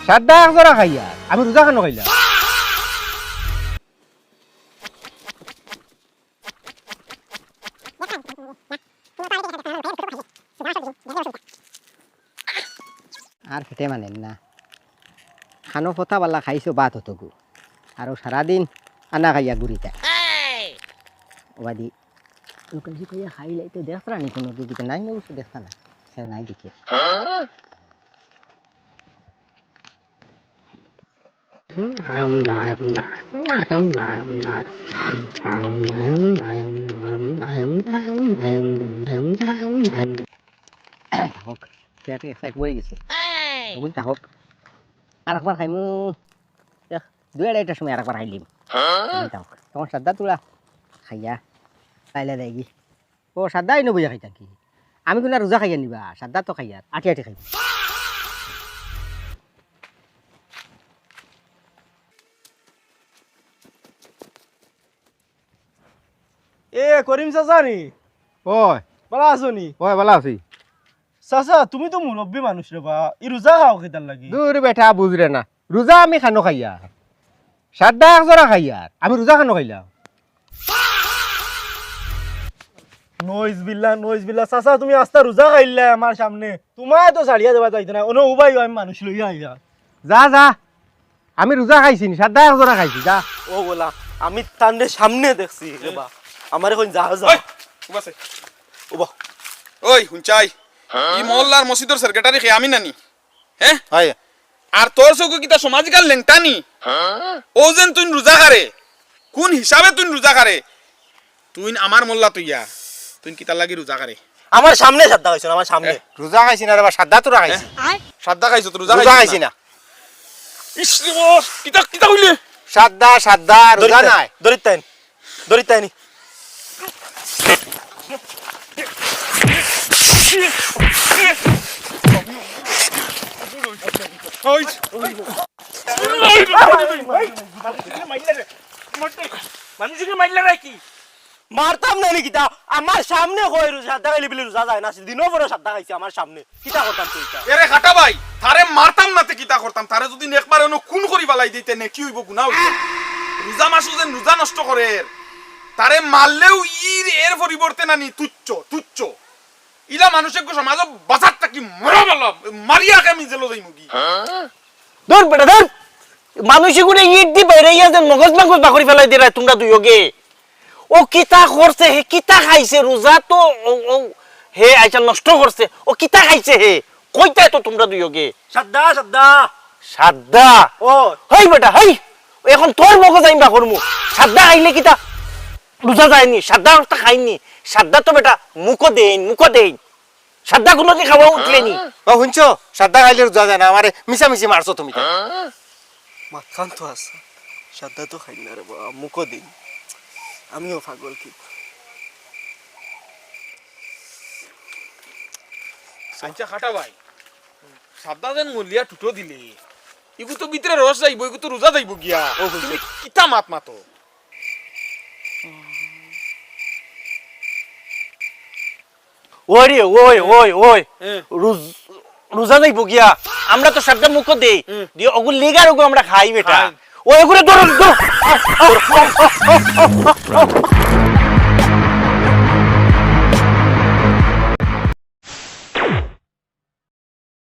সাদা এক জোড়া খাইয়া আমি রোজা কেন খাইলাম? আর খেতে মানেন না, খানো ফতা বালা খাইছো বাত হতো গু, আর সারাদিন আনা খাইয়া ঘুরিতা ওবাদি লুকাইছি কইয়া খাইলাই তো দেখরা নি কোনো দিকে নাই না বসে দেখতা না সে নাই দিকে হোক পেটে এক্সাইট হয়ে গেছে বুঝতে হোক আর একবার খাইমু দুই আড়াইটার সময় আর একবার খাইলিম তখন সাদা তুলা খাইয়া তাইলে দেখি ও সাদা ইনো বুঝা খাইতা কি আমি কোনো রোজা খাইয়া নিবা সাদা তো খাইয়া আটি আটি খাইব এ করিম চাচা নি ওই ভালো আছো নি? ওই ভালো আছি চাচা তুমি তো মুরব্বী মানুষ রে বা ই রোজা খাও খেতার লাগি। দূর বেটা বুঝরে না রোজা আমি খানো খাইয়া সাদা এক জোড়া খাইয়া আমি রোজা খানো খাইলাম নইজ বিল্লা চাচা তুমি আস্তা রোজা খাইলে আমার সামনে তোমায় তো ছাড়িয়া দেবা যাইতে না অন্য উবাই আমি মানুষ লইয়া আইয়া। যা যা আমি রোজা খাইছি নি সাদা এক জোড়া খাইছি যা ও বলা আমি তান্ডে সামনে দেখছি রে বা আমার এখন যা যা উবাছে ওবা ওই হুঞ্চাই ই মহল্লার মসজিদের সেক্রেটারি কে আমি নানি হ্যাঁ হয় আর তোর চকু কিতা সমাজকাল লেংটানি ও যেন তুই রোজা খারে কোন হিসাবে তুই রোজা খারে তুই আমার মোল্লা তুইয়া তুই কিতা লাগি রোজা খারে আমার সামনে সাদ্দা খাইছো আমার সামনে রোজা খাইছি না রে বা সাদা তোরা খাইছি সাদা খাইছো তো রোজা রোজা খাইছি না ইস রে বস কিতা কিতা কইলে সাদা সাদা রোজা নাই দরিতাইনি ওই মানুষকে মাইলা রাখি মারতাম না কিতা আমার সামনে কই সাদ্দা খাইলে বিলে রোজা যায় না দিনও পরে সাদ্দা খাইছি আমার সামনে কিতা করতাম তুই এরে খাটা ভাই তারে মারতাম না তে কিতা করতাম তারে যদি একবার এনো খুন করি বালাই দিতে নে কি হইব গুনাহ হইব রোজা মাসু যেন রোজা নষ্ট করে তারে মারলেও এর পরিবর্তে নানি তুচ্ছ ইলা মানুষের সমাজ বাঁচারটা কি মরা বলা মারিয়া আমি জেলো যাই মুগি ধর বেটা ধর মানুষ গুনে ইট দি বাইরে ইয়া যেন মগজ বাকরি ফেলাই দিরা তোমরা দুইগে ও কিতা করছে হে কিতা খাইছে রোজা তো হে আইছা নষ্ট করছে ও কিতা খাইছে হে কইতা তো তোমরা দুইগে সাদ্দা ও হই বেটা হই এখন তোর মগজ আইবা করমু সাদ্দা খাইলে কিতা রোজা যায়নি সাদ্দা তো খাইনি সাদ্দা তো বেটা মুখো দেন সাদ্দা কোনো দি খাওয়া উঠলেনি ও শুনছো সাদা খাইলে রোজা যায় না আমারে মিশামিশি মারছো তুমি মাথান তো আছে সাদ্দা তো খাই না রে বাবা মুখো দিন আমিও পাগল কি আচ্ছা খাটা ভাই সাদা যেন মলিয়া টুটো দিলে ইগু তো ভিতরে রস যাইব ইগু তো রোজা যাইব গিয়া ও তুমি কিতা মাতো ওরে ওই রোজা যাইব গিয়া আমরা তো সাদ্দা মুখো দেই দিয়ে ওগুলো লিগার ওগুলো আমরা খাই বেটা ও এগুলো ধরো